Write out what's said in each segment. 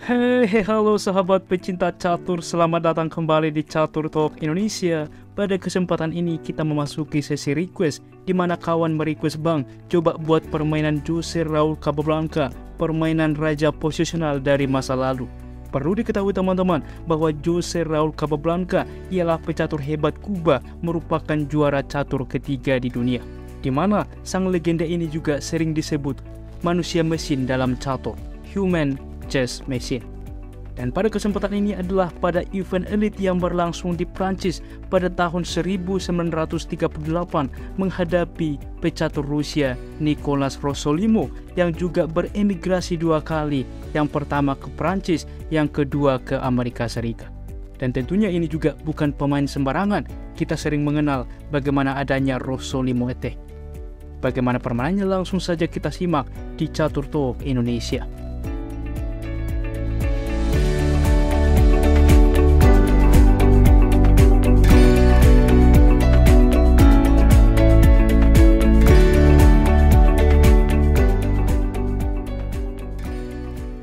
Hei, halo sahabat pecinta catur, selamat datang kembali di Catur Talk Indonesia. Pada kesempatan ini kita memasuki sesi request, di mana kawan merequest bang, coba buat permainan Jose Raul Capablanca, permainan raja posisional dari masa lalu. Perlu diketahui teman-teman bahwa Jose Raul Capablanca ialah pecatur hebat Kuba, merupakan juara catur ketiga di dunia, di mana sang legenda ini juga sering disebut manusia mesin dalam catur, human chess machine. Dan pada kesempatan ini adalah pada event elite yang berlangsung di Prancis pada tahun 1938 menghadapi pecatur Rusia Nicolas Rossolimo yang juga beremigrasi dua kali, yang pertama ke Prancis, yang kedua ke Amerika Serikat. Dan tentunya ini juga bukan pemain sembarangan, kita sering mengenal bagaimana adanya Rossolimo Attack. Bagaimana permainannya langsung saja kita simak di Catur Talk Indonesia.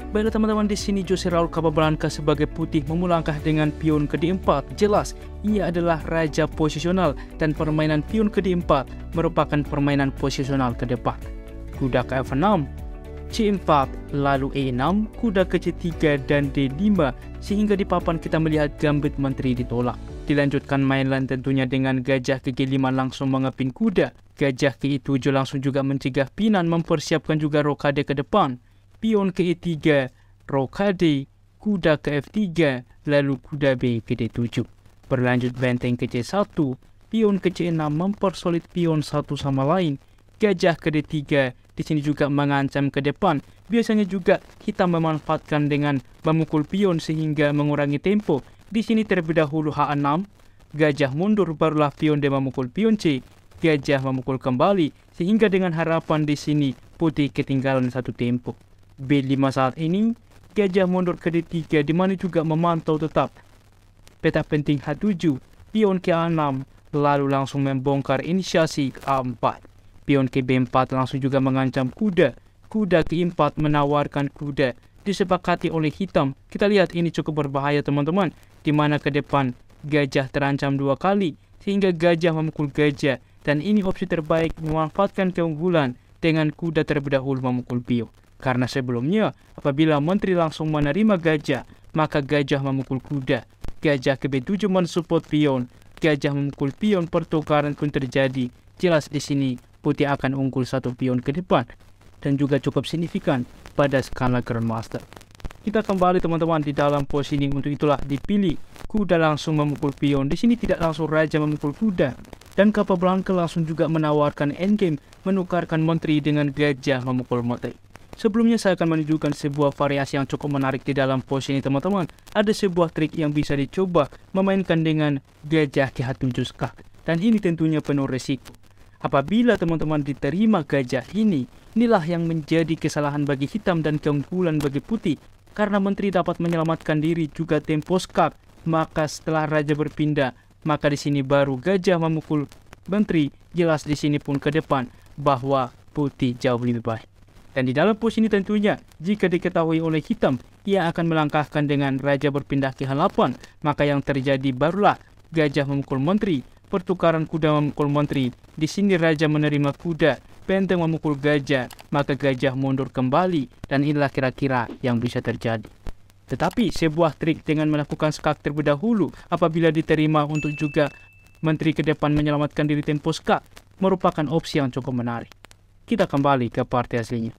Baiklah teman-teman, di sini Jose Raul Capablanca sebagai putih memulangkah dengan pion ke D4. Jelas, ia adalah raja posisional dan permainan pion ke D4 merupakan permainan posisional ke depan. Kuda ke F6, C4, lalu E6, kuda ke C3 dan D5, sehingga di papan kita melihat gambit menteri ditolak. Dilanjutkan mainan tentunya dengan gajah ke G5 langsung mengepin kuda, gajah ke E7 langsung juga mencegah pinan, mempersiapkan juga rokade ke depan. Pion ke E3, rokade, kuda ke F3, lalu kuda B ke D7. Berlanjut benteng ke C1, pion ke C6 mempersolid pion satu sama lain. Gajah ke D3, di sini juga mengancam ke depan. Biasanya juga hitam memanfaatkan dengan memukul pion sehingga mengurangi tempo. Di sini terlebih dahulu H6, gajah mundur, barulah pion D memukul pion C. Gajah memukul kembali, sehingga dengan harapan di sini putih ketinggalan satu tempo. B5 saat ini, gajah mundur ke D3, di mana juga memantau tetap peta penting H7, pion ke A6, lalu langsung membongkar inisiasi A4. Pion ke B4 langsung juga mengancam kuda, kuda ke E4 menawarkan kuda, disepakati oleh hitam. Kita lihat ini cukup berbahaya teman-teman, di mana ke depan gajah terancam dua kali, sehingga gajah memukul gajah, dan ini opsi terbaik memanfaatkan keunggulan dengan kuda terlebih dahulu memukul pion. Karena sebelumnya, apabila menteri langsung menerima gajah, maka gajah memukul kuda. Gajah ke B7 mensupport pion, gajah memukul pion, pertukaran pun terjadi. Jelas di sini putih akan unggul satu pion ke depan, dan juga cukup signifikan pada skala Grandmaster. Kita kembali teman-teman di dalam positioning, untuk itulah dipilih kuda langsung memukul pion. Di sini tidak langsung raja memukul kuda, dan Capablanca langsung juga menawarkan endgame, menukarkan menteri dengan gajah memukul menteri. Sebelumnya saya akan menunjukkan sebuah variasi yang cukup menarik di dalam pos ini teman-teman. Ada sebuah trik yang bisa dicoba memainkan dengan gajah ke H7 skak. Dan ini tentunya penuh resiko. Apabila teman-teman diterima gajah ini, inilah yang menjadi kesalahan bagi hitam dan keunggulan bagi putih. Karena menteri dapat menyelamatkan diri juga tempo skak. Maka setelah raja berpindah, maka di sini baru gajah memukul menteri. Jelas di sini pun ke depan bahwa putih jauh lebih baik. Dan di dalam pos ini tentunya, jika diketahui oleh hitam, ia akan melangkahkan dengan raja berpindah ke H8, maka yang terjadi barulah gajah memukul menteri, pertukaran kuda memukul menteri. Di sini raja menerima kuda, benteng memukul gajah, maka gajah mundur kembali, dan inilah kira-kira yang bisa terjadi. Tetapi sebuah trik dengan melakukan skak terlebih dahulu, apabila diterima untuk juga menteri ke depan menyelamatkan diri tempo skak, merupakan opsi yang cukup menarik. Kita kembali ke partai aslinya.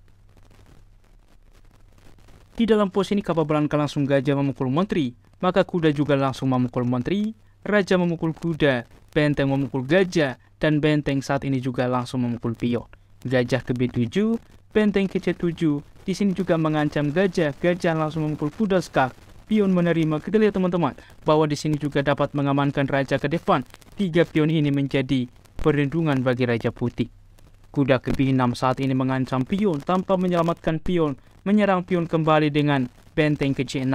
Di dalam pos ini Capablanca langsung gajah memukul menteri, maka kuda juga langsung memukul menteri, raja memukul kuda, benteng memukul gajah, dan benteng saat ini juga langsung memukul pion. Gajah ke B7, benteng ke C7, di sini juga mengancam gajah, gajah langsung memukul kuda skak, pion menerima. Kita lihat teman-teman bahwa di sini juga dapat mengamankan raja ke depan. Tiga pion ini menjadi perlindungan bagi raja putih. Kuda ke B6 saat ini mengancam pion tanpa menyelamatkan pion, menyerang pion kembali dengan benteng ke C6,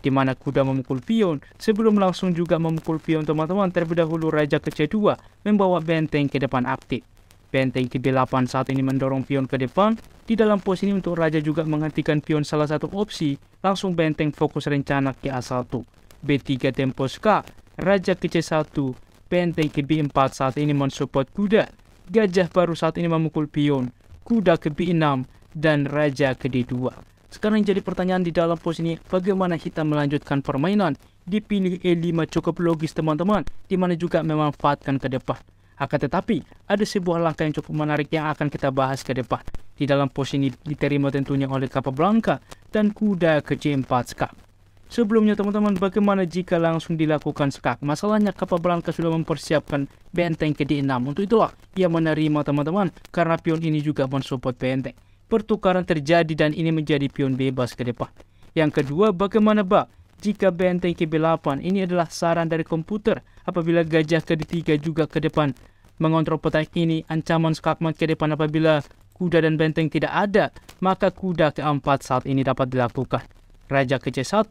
di mana kuda memukul pion. Sebelum langsung juga memukul pion teman-teman, terlebih dahulu raja ke C2 membawa benteng ke depan aktif. Benteng ke B8 saat ini mendorong pion ke depan, Di dalam pos ini untuk raja juga menghentikan pion salah satu opsi, langsung benteng fokus rencana ke A1. B3 tempo skak, raja ke C1, benteng ke B4 saat ini mensupport kuda. Gajah baru saat ini memukul pion, kuda ke B6, dan raja ke D2. Sekarang yang jadi pertanyaan di dalam pos ini, bagaimana hitam melanjutkan permainan? Dipilih E5 cukup logis teman-teman, di mana juga memanfaatkan ke depan. Akan tetapi, ada sebuah langkah yang cukup menarik yang akan kita bahas ke depan. Di dalam pos ini diterima tentunya oleh Capablanca dan kuda ke C4 skak. Sebelumnya teman-teman, bagaimana jika langsung dilakukan skak? Masalahnya Capablanca sudah mempersiapkan benteng ke D6. Untuk itulah ia menerima teman-teman, karena pion ini juga mensupport benteng. Pertukaran terjadi dan ini menjadi pion bebas ke depan. Yang kedua, bagaimana jika benteng ke B8? Ini adalah saran dari komputer. Apabila gajah ke D3 juga ke depan mengontrol petak ini, ancaman skakmat ke depan apabila kuda dan benteng tidak ada, maka kuda ke 4 saat ini dapat dilakukan. Raja ke C1,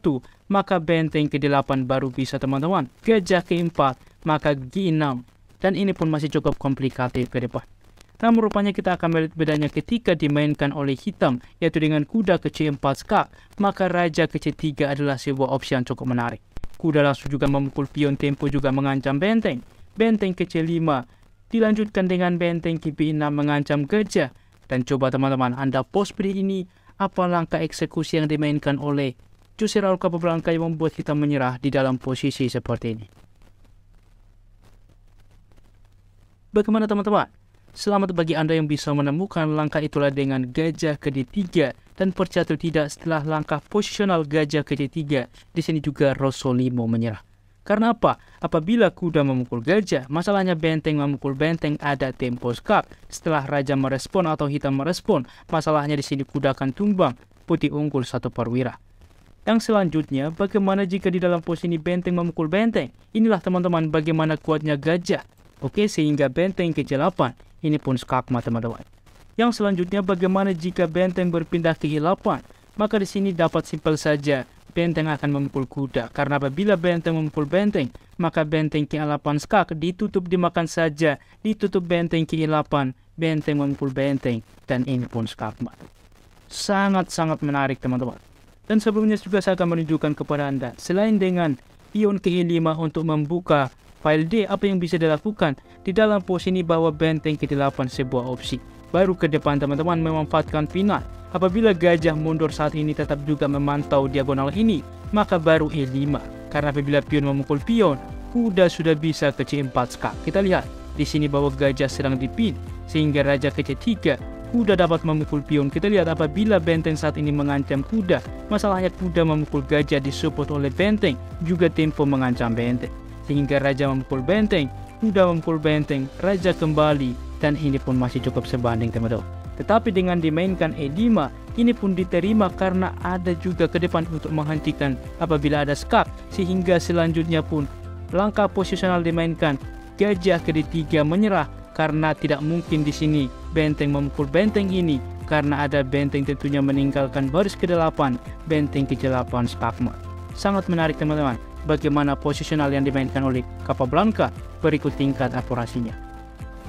maka benteng ke D8 baru bisa teman-teman. Gajah ke 4, maka G6. Dan ini pun masih cukup komplikatif ke depan. Namun rupanya kita akan melihat bedanya ketika dimainkan oleh hitam, yaitu dengan kuda ke C4 skak, maka raja ke C3 adalah sebuah opsi yang cukup menarik. Kuda langsung juga memukul pion, tempo juga mengancam benteng. Benteng ke C5, dilanjutkan dengan benteng ke B6 mengancam gajah. Dan coba teman-teman, Anda pos seperti ini, apa langkah eksekusi yang dimainkan oleh Jose Raul Capablanca yang membuat hitam menyerah di dalam posisi seperti ini? Bagaimana teman-teman? Selamat bagi Anda yang bisa menemukan langkah itulah dengan gajah ke D3, dan percaya atau tidak setelah langkah posisional gajah ke D3, di sini juga Rossolimo menyerah. Karena apa? Apabila kuda memukul gajah, masalahnya benteng memukul benteng, ada tempo skak. Setelah raja merespon atau hitam merespon, masalahnya di sini kuda akan tumbang, putih unggul 1 perwira. Yang selanjutnya, bagaimana jika di dalam posisi benteng memukul benteng? Inilah teman-teman bagaimana kuatnya gajah. Oke, sehingga benteng ke C8. Ini pun skakmat teman-teman. Yang selanjutnya, bagaimana jika benteng berpindah ke E8? Maka di sini dapat simpel saja, benteng akan memukul kuda. Karena apabila benteng memukul benteng, maka benteng ke E8 skak ditutup, dimakan saja. Ditutup benteng ke E8, benteng memukul benteng. Dan ini pun skakmat. Sangat-sangat menarik teman-teman. Dan sebelumnya juga saya akan menunjukkan kepada Anda, selain dengan pion ke E5 untuk membuka file D, apa yang bisa dilakukan di dalam posisi bahwa benteng ke 8 sebuah opsi. Baru ke depan teman-teman memanfaatkan pinah. Apabila gajah mundur saat ini tetap juga memantau diagonal ini, maka baru E5. Karena apabila pion memukul pion, kuda sudah bisa ke C4 skak. Kita lihat di sini bahwa gajah sedang dipin, sehingga raja ke C3, kuda dapat memukul pion. Kita lihat apabila benteng saat ini mengancam kuda, masalahnya kuda memukul gajah disupport oleh benteng, juga tempo mengancam benteng. Sehingga raja memukul benteng, kuda memukul benteng, raja kembali, dan ini pun masih cukup sebanding teman-teman. Tetapi dengan dimainkan E5, ini pun diterima karena ada juga ke depan untuk menghentikan apabila ada skak, sehingga selanjutnya pun langkah posisional dimainkan, gajah ke D3 menyerah karena tidak mungkin di sini benteng memukul benteng ini, karena ada benteng tentunya meninggalkan baris ke-8, benteng ke-8 skakmat. Sangat menarik teman-teman, bagaimana posisional yang dimainkan oleh Capablanca. Berikut tingkat akurasinya.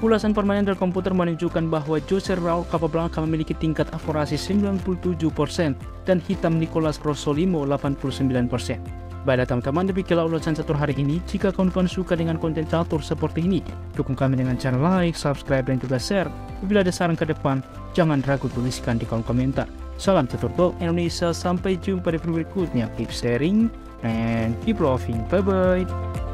Ulasan permainan dari komputer menunjukkan bahwa Jose Raul Capablanca memiliki tingkat akurasi 97% dan hitam Nicolas Rossolimo 89%. Baiklah teman-teman, demikianlah ulasan catur hari ini. Jika kawan-kawan suka dengan konten catur seperti ini, dukung kami dengan cara like, subscribe, dan juga share. Bila ada saran ke depan, jangan ragu tuliskan di kolom komentar. Salam catur Talk Indonesia, sampai jumpa di video berikutnya. Keep sharing and keep loving. Bye-bye.